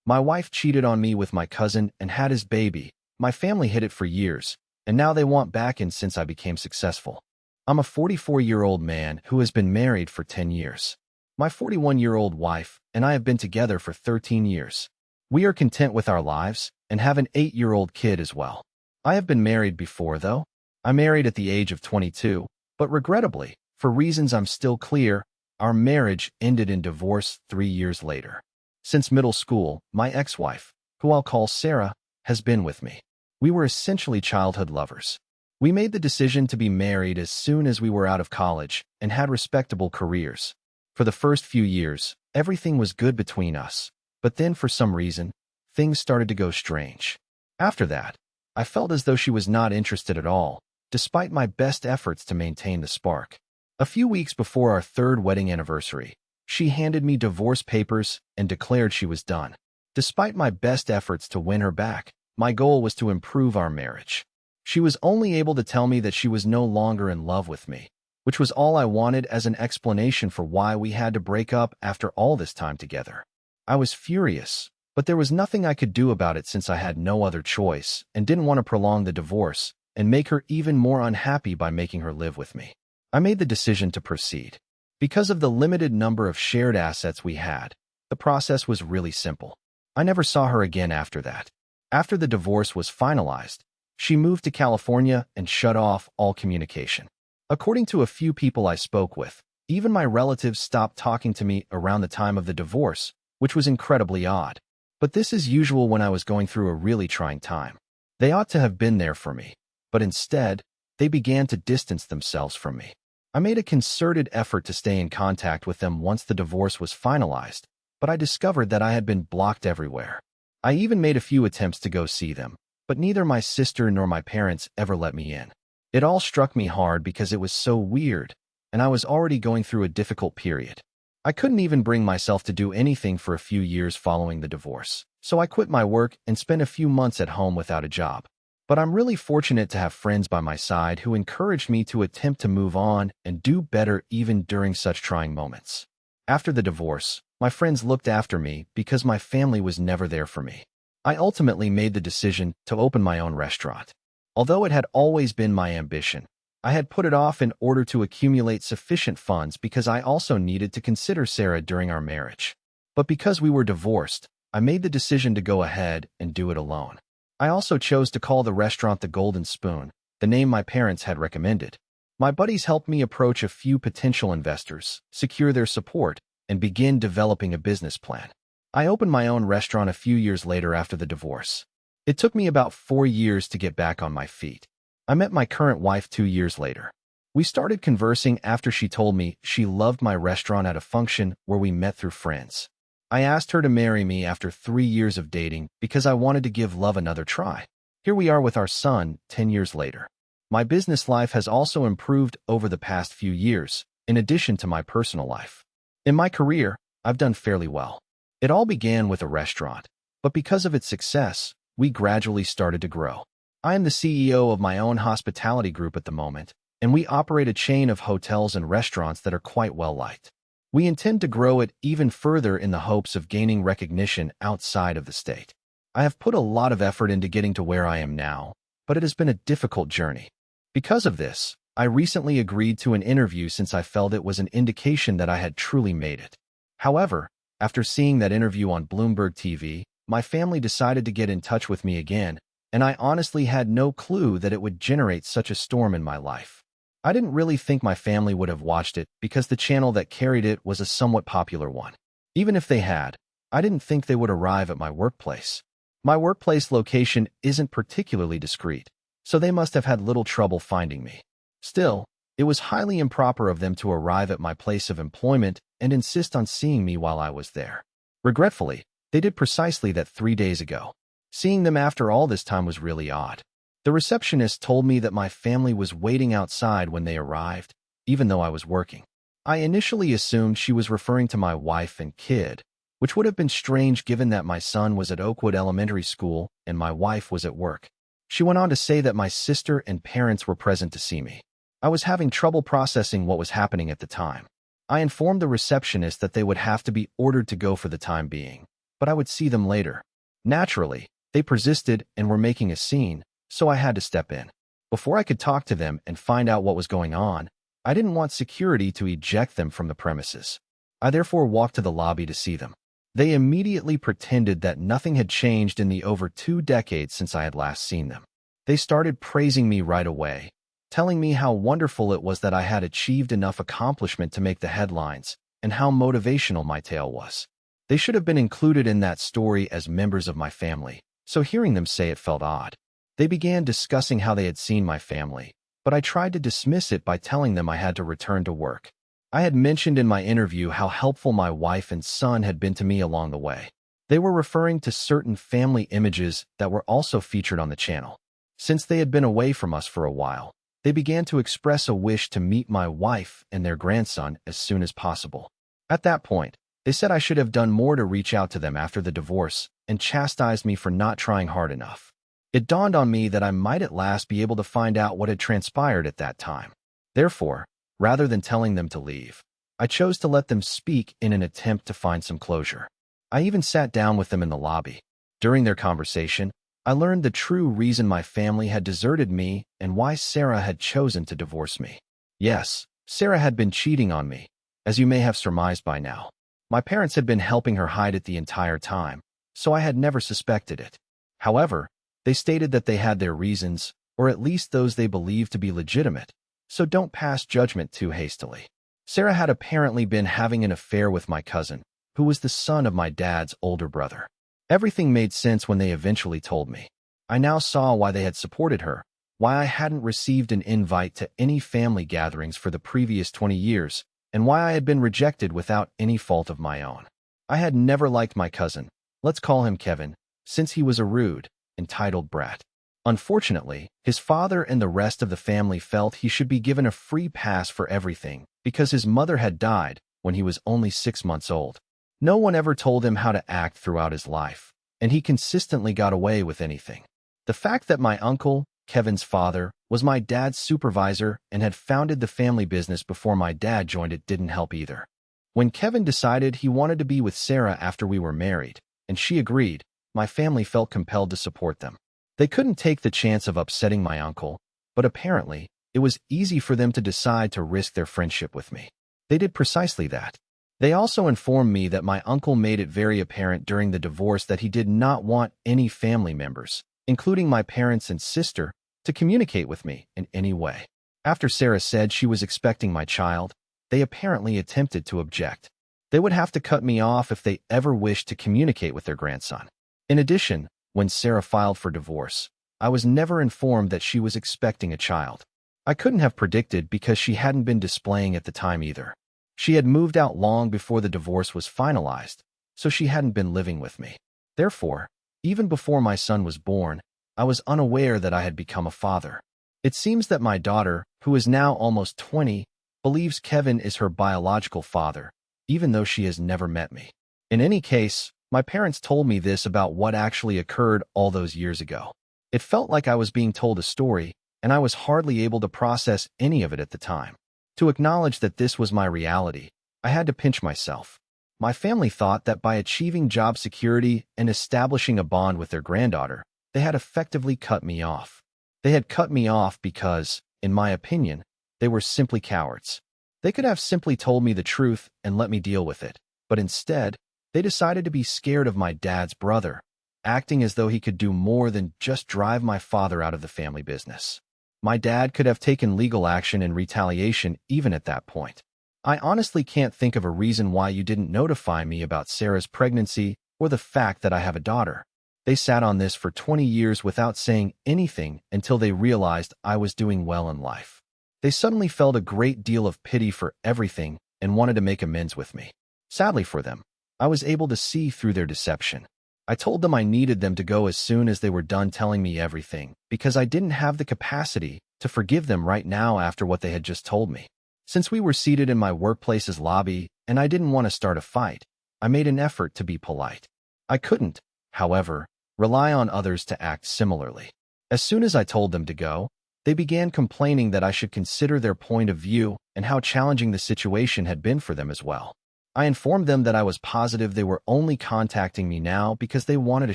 My wife cheated on me with my cousin and had his baby. My family hid it for years, and now they want back in since I became successful. I'm a 44-year-old man who has been married for 10 years. My 41-year-old wife and I have been together for 13 years. We are content with our lives and have an 8-year-old kid as well. I have been married before, though. I married at the age of 22, but regrettably, for reasons I'm still clear, our marriage ended in divorce 3 years later. Since middle school, my ex-wife, who I'll call Sarah, has been with me. We were essentially childhood lovers. We made the decision to be married as soon as we were out of college and had respectable careers. For the first few years, everything was good between us, but then for some reason, things started to go strange. After that, I felt as though she was not interested at all, despite my best efforts to maintain the spark. A few weeks before our third wedding anniversary, she handed me divorce papers and declared she was done. Despite my best efforts to win her back, my goal was to improve our marriage. She was only able to tell me that she was no longer in love with me, which was all I wanted as an explanation for why we had to break up after all this time together. I was furious, but there was nothing I could do about it since I had no other choice and didn't want to prolong the divorce and make her even more unhappy by making her live with me. I made the decision to proceed. Because of the limited number of shared assets we had, the process was really simple. I never saw her again after that. After the divorce was finalized, she moved to California and shut off all communication. According to a few people I spoke with, even my relatives stopped talking to me around the time of the divorce, which was incredibly odd. But this is usual when I was going through a really trying time. They ought to have been there for me, but instead, they began to distance themselves from me. I made a concerted effort to stay in contact with them once the divorce was finalized, but I discovered that I had been blocked everywhere. I even made a few attempts to go see them, but neither my sister nor my parents ever let me in. It all struck me hard because it was so weird, and I was already going through a difficult period. I couldn't even bring myself to do anything for a few years following the divorce, so I quit my work and spent a few months at home without a job. But I'm really fortunate to have friends by my side who encouraged me to attempt to move on and do better even during such trying moments. After the divorce, my friends looked after me because my family was never there for me. I ultimately made the decision to open my own restaurant. Although it had always been my ambition, I had put it off in order to accumulate sufficient funds because I also needed to consider Sarah during our marriage. But because we were divorced, I made the decision to go ahead and do it alone. I also chose to call the restaurant the Golden Spoon, the name my parents had recommended. My buddies helped me approach a few potential investors, secure their support, and begin developing a business plan. I opened my own restaurant a few years later after the divorce. It took me about 4 years to get back on my feet. I met my current wife 2 years later. We started conversing after she told me she loved my restaurant at a function where we met through friends. I asked her to marry me after 3 years of dating because I wanted to give love another try. Here we are with our son 10 years later. My business life has also improved over the past few years, in addition to my personal life. In my career, I've done fairly well. It all began with a restaurant, but because of its success, we gradually started to grow. I am the CEO of my own hospitality group at the moment, and we operate a chain of hotels and restaurants that are quite well liked. We intend to grow it even further in the hopes of gaining recognition outside of the state. I have put a lot of effort into getting to where I am now, but it has been a difficult journey. Because of this, I recently agreed to an interview since I felt it was an indication that I had truly made it. However, after seeing that interview on Bloomberg TV, my family decided to get in touch with me again, and I honestly had no clue that it would generate such a storm in my life. I didn't really think my family would have watched it because the channel that carried it was a somewhat popular one. Even if they had, I didn't think they would arrive at my workplace. My workplace location isn't particularly discreet, so they must have had little trouble finding me. Still, it was highly improper of them to arrive at my place of employment and insist on seeing me while I was there. Regretfully, they did precisely that 3 days ago. Seeing them after all this time was really odd. The receptionist told me that my family was waiting outside when they arrived, even though I was working. I initially assumed she was referring to my wife and kid, which would have been strange given that my son was at Oakwood Elementary School and my wife was at work. She went on to say that my sister and parents were present to see me. I was having trouble processing what was happening at the time. I informed the receptionist that they would have to be ordered to go for the time being, but I would see them later. Naturally, they persisted and were making a scene, so I had to step in. Before I could talk to them and find out what was going on, I didn't want security to eject them from the premises. I therefore walked to the lobby to see them. They immediately pretended that nothing had changed in the over 2 decades since I had last seen them. They started praising me right away, telling me how wonderful it was that I had achieved enough accomplishment to make the headlines, and how motivational my tale was. They should have been included in that story as members of my family, so hearing them say it felt odd. They began discussing how they had seen my family, but I tried to dismiss it by telling them I had to return to work. I had mentioned in my interview how helpful my wife and son had been to me along the way. They were referring to certain family images that were also featured on the channel. Since they had been away from us for a while, they began to express a wish to meet my wife and their grandson as soon as possible. At that point, they said I should have done more to reach out to them after the divorce and chastised me for not trying hard enough. It dawned on me that I might at last be able to find out what had transpired at that time. Therefore, rather than telling them to leave, I chose to let them speak in an attempt to find some closure. I even sat down with them in the lobby. During their conversation, I learned the true reason my family had deserted me and why Sarah had chosen to divorce me. Yes, Sarah had been cheating on me, as you may have surmised by now. My parents had been helping her hide it the entire time, so I had never suspected it. However, they stated that they had their reasons, or at least those they believed to be legitimate, so don't pass judgment too hastily. Sarah had apparently been having an affair with my cousin, who was the son of my dad's older brother. Everything made sense when they eventually told me. I now saw why they had supported her, why I hadn't received an invite to any family gatherings for the previous 20 years, and why I had been rejected without any fault of my own. I had never liked my cousin, let's call him Kevin, since he was a rude, entitled brat. Unfortunately, his father and the rest of the family felt he should be given a free pass for everything because his mother had died when he was only 6 months old. No one ever told him how to act throughout his life, and he consistently got away with anything. The fact that my uncle, Kevin's father, was my dad's supervisor and had founded the family business before my dad joined it didn't help either. When Kevin decided he wanted to be with Sarah after we were married, and she agreed, my family felt compelled to support them. They couldn't take the chance of upsetting my uncle, but apparently, it was easy for them to decide to risk their friendship with me. They did precisely that. They also informed me that my uncle made it very apparent during the divorce that he did not want any family members, including my parents and sister, to communicate with me in any way. After Sarah said she was expecting my child, they apparently attempted to object. They would have to cut me off if they ever wished to communicate with their grandson. In addition, when Sarah filed for divorce, I was never informed that she was expecting a child. I couldn't have predicted because she hadn't been displaying at the time either. She had moved out long before the divorce was finalized, so she hadn't been living with me. Therefore, even before my son was born, I was unaware that I had become a father. It seems that my daughter, who is now almost 20, believes Kevin is her biological father, even though she has never met me. In any case, my parents told me this about what actually occurred all those years ago. It felt like I was being told a story, and I was hardly able to process any of it at the time. To acknowledge that this was my reality, I had to pinch myself. My family thought that by achieving job security and establishing a bond with their granddaughter, they had effectively cut me off. They had cut me off because, in my opinion, they were simply cowards. They could have simply told me the truth and let me deal with it, but instead, they decided to be scared of my dad's brother, acting as though he could do more than just drive my father out of the family business. My dad could have taken legal action in retaliation even at that point. I honestly can't think of a reason why you didn't notify me about Sarah's pregnancy or the fact that I have a daughter. They sat on this for 20 years without saying anything until they realized I was doing well in life. They suddenly felt a great deal of pity for everything and wanted to make amends with me. Sadly for them, I was able to see through their deception. I told them I needed them to go as soon as they were done telling me everything, because I didn't have the capacity to forgive them right now after what they had just told me. Since we were seated in my workplace's lobby and I didn't want to start a fight, I made an effort to be polite. I couldn't, however, rely on others to act similarly. As soon as I told them to go, they began complaining that I should consider their point of view and how challenging the situation had been for them as well. I informed them that I was positive they were only contacting me now because they wanted a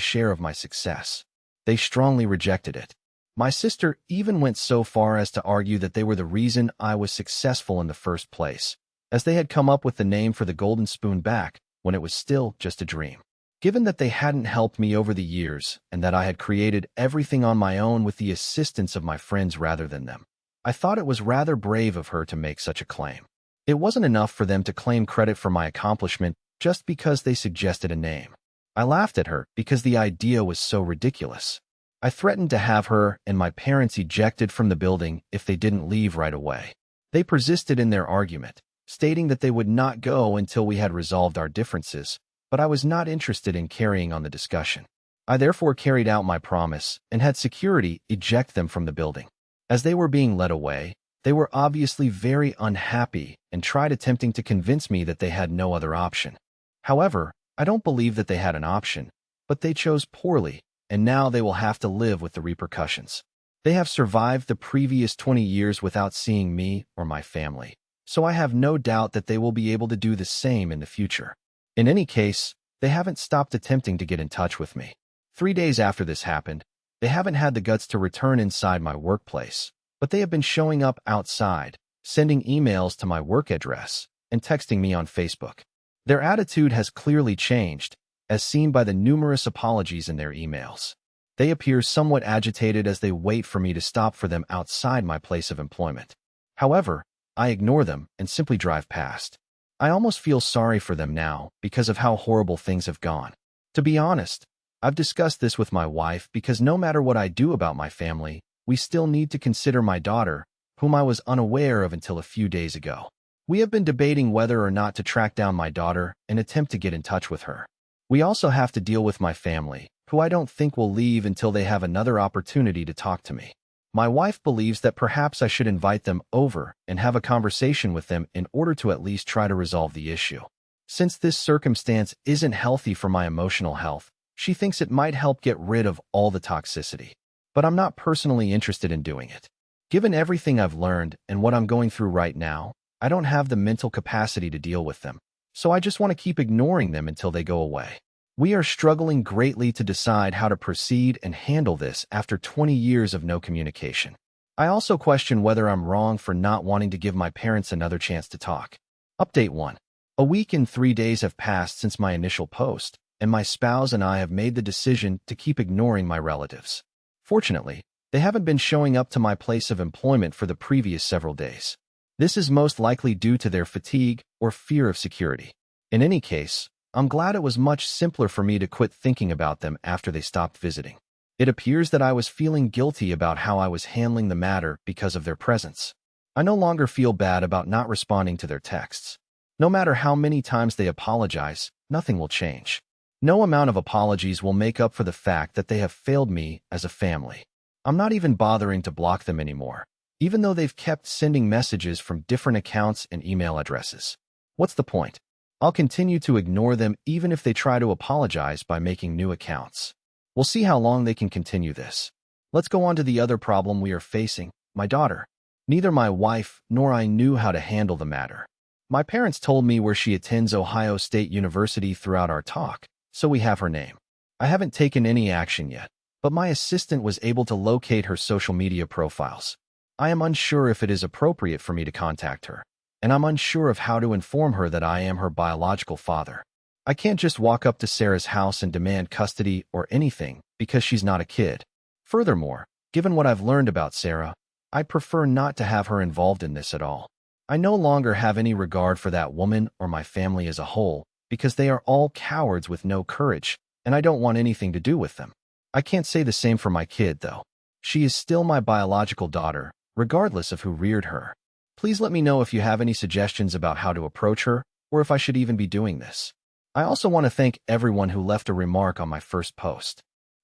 share of my success. They strongly rejected it. My sister even went so far as to argue that they were the reason I was successful in the first place, as they had come up with the name for the golden spoon back when it was still just a dream. Given that they hadn't helped me over the years and that I had created everything on my own with the assistance of my friends rather than them, I thought it was rather brave of her to make such a claim. It wasn't enough for them to claim credit for my accomplishment just because they suggested a name. I laughed at her because the idea was so ridiculous. I threatened to have her and my parents ejected from the building if they didn't leave right away. They persisted in their argument, stating that they would not go until we had resolved our differences, but I was not interested in carrying on the discussion. I therefore carried out my promise and had security eject them from the building. As they were being led away, they were obviously very unhappy and tried attempting to convince me that they had no other option. However, I don't believe that they had an option, but they chose poorly, and now they will have to live with the repercussions. They have survived the previous 20 years without seeing me or my family, so I have no doubt that they will be able to do the same in the future. In any case, they haven't stopped attempting to get in touch with me. 3 days after this happened, they haven't had the guts to return inside my workplace, but they have been showing up outside, sending emails to my work address, and texting me on Facebook. Their attitude has clearly changed, as seen by the numerous apologies in their emails. They appear somewhat agitated as they wait for me to stop for them outside my place of employment. However, I ignore them and simply drive past. I almost feel sorry for them now because of how horrible things have gone. To be honest, I've discussed this with my wife because no matter what I do about my family, we still need to consider my daughter, whom I was unaware of until a few days ago. We have been debating whether or not to track down my daughter and attempt to get in touch with her. We also have to deal with my family, who I don't think will leave until they have another opportunity to talk to me. My wife believes that perhaps I should invite them over and have a conversation with them in order to at least try to resolve the issue. Since this circumstance isn't healthy for my emotional health, she thinks it might help get rid of all the toxicity. But I'm not personally interested in doing it. Given everything I've learned and what I'm going through right now, I don't have the mental capacity to deal with them, so I just want to keep ignoring them until they go away. We are struggling greatly to decide how to proceed and handle this after 20 years of no communication. I also question whether I'm wrong for not wanting to give my parents another chance to talk. Update 1. A week and 3 days have passed since my initial post, and my spouse and I have made the decision to keep ignoring my relatives. Fortunately, they haven't been showing up to my place of employment for the previous several days. This is most likely due to their fatigue or fear of security. In any case, I'm glad it was much simpler for me to quit thinking about them after they stopped visiting. It appears that I was feeling guilty about how I was handling the matter because of their presence. I no longer feel bad about not responding to their texts. No matter how many times they apologize, nothing will change. No amount of apologies will make up for the fact that they have failed me as a family. I'm not even bothering to block them anymore, even though they've kept sending messages from different accounts and email addresses. What's the point? I'll continue to ignore them even if they try to apologize by making new accounts. We'll see how long they can continue this. Let's go on to the other problem we are facing, my daughter. Neither my wife nor I knew how to handle the matter. My parents told me where she attends Ohio State University throughout our talk, so we have her name. I haven't taken any action yet, but my assistant was able to locate her social media profiles. I am unsure if it is appropriate for me to contact her, and I'm unsure of how to inform her that I am her biological father. I can't just walk up to Sarah's house and demand custody or anything because she's not a kid. Furthermore, given what I've learned about Sarah, I'd prefer not to have her involved in this at all. I no longer have any regard for that woman or my family as a whole because they are all cowards with no courage, and I don't want anything to do with them. I can't say the same for my kid, though. She is still my biological daughter, regardless of who reared her. Please let me know if you have any suggestions about how to approach her, or if I should even be doing this. I also want to thank everyone who left a remark on my first post.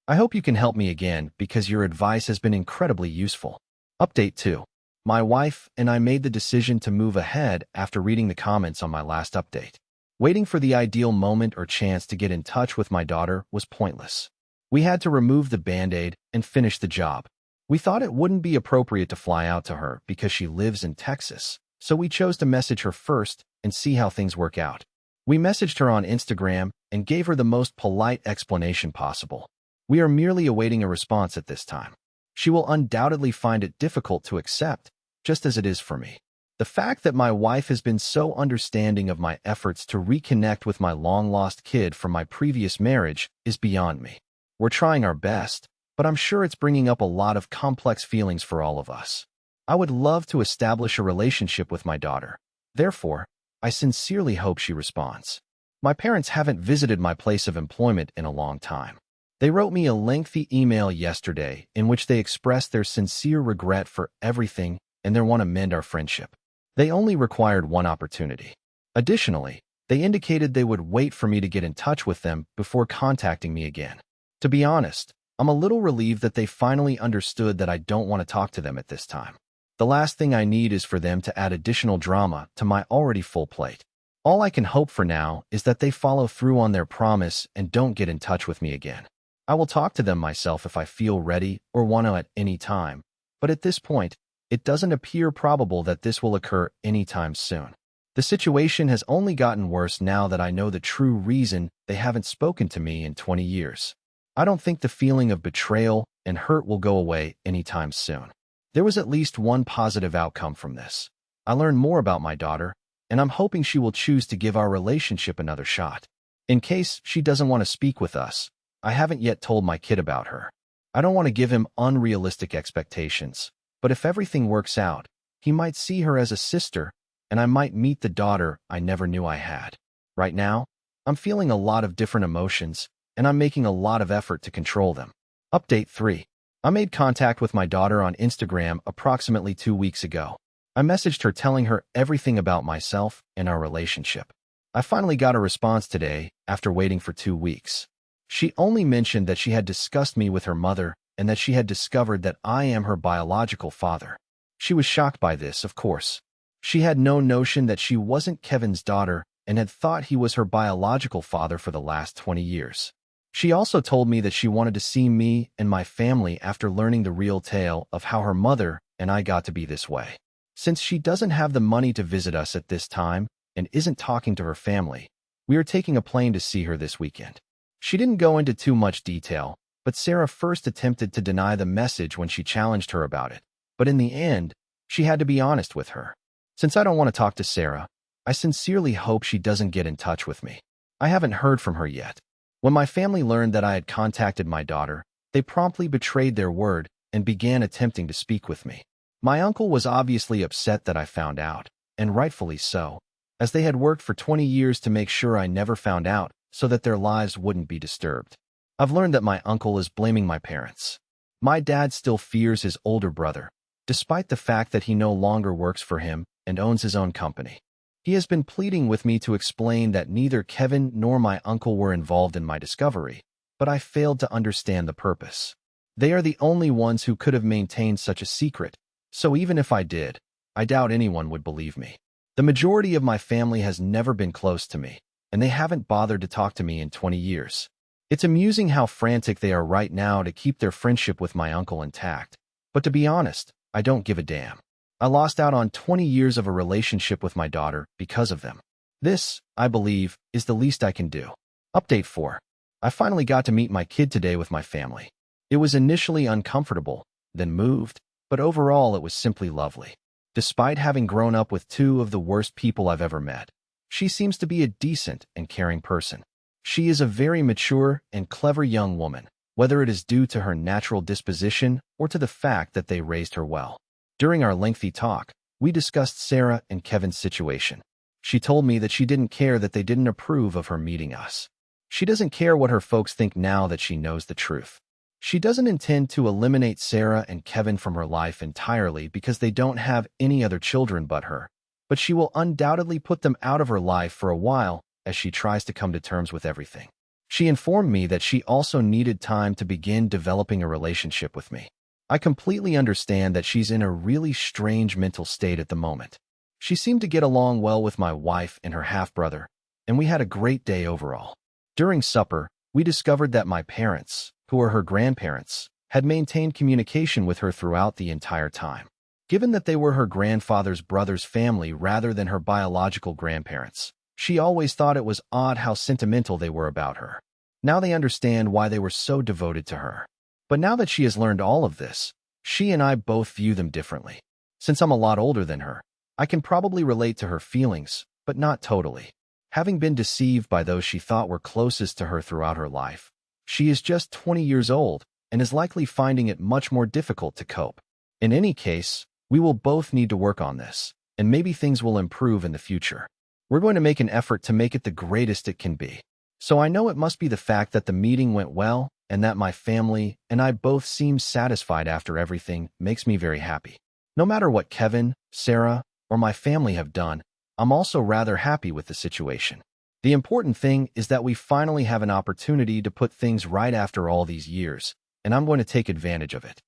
I hope you can help me again because your advice has been incredibly useful. Update 2. My wife and I made the decision to move ahead after reading the comments on my last update. Waiting for the ideal moment or chance to get in touch with my daughter was pointless. We had to remove the Band-Aid and finish the job. We thought it wouldn't be appropriate to fly out to her because she lives in Texas, so we chose to message her first and see how things work out. We messaged her on Instagram and gave her the most polite explanation possible. We are merely awaiting a response at this time. She will undoubtedly find it difficult to accept, just as it is for me. The fact that my wife has been so understanding of my efforts to reconnect with my long-lost kid from my previous marriage is beyond me. We're trying our best, but I'm sure it's bringing up a lot of complex feelings for all of us. I would love to establish a relationship with my daughter. Therefore, I sincerely hope she responds. My parents haven't visited my place of employment in a long time. They wrote me a lengthy email yesterday in which they expressed their sincere regret for everything and they want to mend our friendship. They only required one opportunity. Additionally, they indicated they would wait for me to get in touch with them before contacting me again. To be honest, I'm a little relieved that they finally understood that I don't want to talk to them at this time. The last thing I need is for them to add additional drama to my already full plate. All I can hope for now is that they follow through on their promise and don't get in touch with me again. I will talk to them myself if I feel ready or want to at any time, but at this point, it doesn't appear probable that this will occur anytime soon. The situation has only gotten worse now that I know the true reason they haven't spoken to me in 20 years. I don't think the feeling of betrayal and hurt will go away anytime soon. There was at least one positive outcome from this. I learned more about my daughter, and I'm hoping she will choose to give our relationship another shot. In case she doesn't want to speak with us, I haven't yet told my kid about her. I don't want to give him unrealistic expectations, but if everything works out, he might see her as a sister, and I might meet the daughter I never knew I had. Right now, I'm feeling a lot of different emotions, and I'm making a lot of effort to control them. Update 3. I made contact with my daughter on Instagram approximately 2 weeks ago. I messaged her telling her everything about myself and our relationship. I finally got a response today after waiting for 2 weeks. She only mentioned that she had discussed me with her mother and that she had discovered that I am her biological father. She was shocked by this, of course. She had no notion that she wasn't Kevin's daughter and had thought he was her biological father for the last 20 years. She also told me that she wanted to see me and my family after learning the real tale of how her mother and I got to be this way. Since she doesn't have the money to visit us at this time and isn't talking to her family, we are taking a plane to see her this weekend. She didn't go into too much detail, but Sarah first attempted to deny the message when she challenged her about it. But in the end, she had to be honest with her. Since I don't want to talk to Sarah, I sincerely hope she doesn't get in touch with me. I haven't heard from her yet. When my family learned that I had contacted my daughter, they promptly betrayed their word and began attempting to speak with me. My uncle was obviously upset that I found out, and rightfully so, as they had worked for 20 years to make sure I never found out so that their lives wouldn't be disturbed. I've learned that my uncle is blaming my parents. My dad still fears his older brother, despite the fact that he no longer works for him and owns his own company. He has been pleading with me to explain that neither Kevin nor my uncle were involved in my discovery, but I failed to understand the purpose. They are the only ones who could have maintained such a secret, so even if I did, I doubt anyone would believe me. The majority of my family has never been close to me, and they haven't bothered to talk to me in 20 years. It's amusing how frantic they are right now to keep their friendship with my uncle intact, but to be honest, I don't give a damn. I lost out on 20 years of a relationship with my daughter because of them. This, I believe, is the least I can do. Update 4. I finally got to meet my kid today with my family. It was initially uncomfortable, then moved, but overall it was simply lovely. Despite having grown up with two of the worst people I've ever met, she seems to be a decent and caring person. She is a very mature and clever young woman, whether it is due to her natural disposition or to the fact that they raised her well. During our lengthy talk, we discussed Sarah and Kevin's situation. She told me that she didn't care that they didn't approve of her meeting us. She doesn't care what her folks think now that she knows the truth. She doesn't intend to eliminate Sarah and Kevin from her life entirely because they don't have any other children but her, but she will undoubtedly put them out of her life for a while as she tries to come to terms with everything. She informed me that she also needed time to begin developing a relationship with me. I completely understand that she's in a really strange mental state at the moment. She seemed to get along well with my wife and her half-brother, and we had a great day overall. During supper, we discovered that my parents, who are her grandparents, had maintained communication with her throughout the entire time. Given that they were her grandfather's brother's family rather than her biological grandparents, She always thought it was odd how sentimental they were about her. Now they understand why they were so devoted to her. But now that she has learned all of this, she and I both view them differently. Since I'm a lot older than her, I can probably relate to her feelings, but not totally. Having been deceived by those she thought were closest to her throughout her life, she is just 20 years old and is likely finding it much more difficult to cope. In any case, we will both need to work on this, and maybe things will improve in the future. We're going to make an effort to make it the greatest it can be. So I know it must be the fact that the meeting went well and that my family and I both seem satisfied after everything makes me very happy. No matter what Kevin, Sarah, or my family have done, I'm also rather happy with the situation. The important thing is that we finally have an opportunity to put things right after all these years, and I'm going to take advantage of it.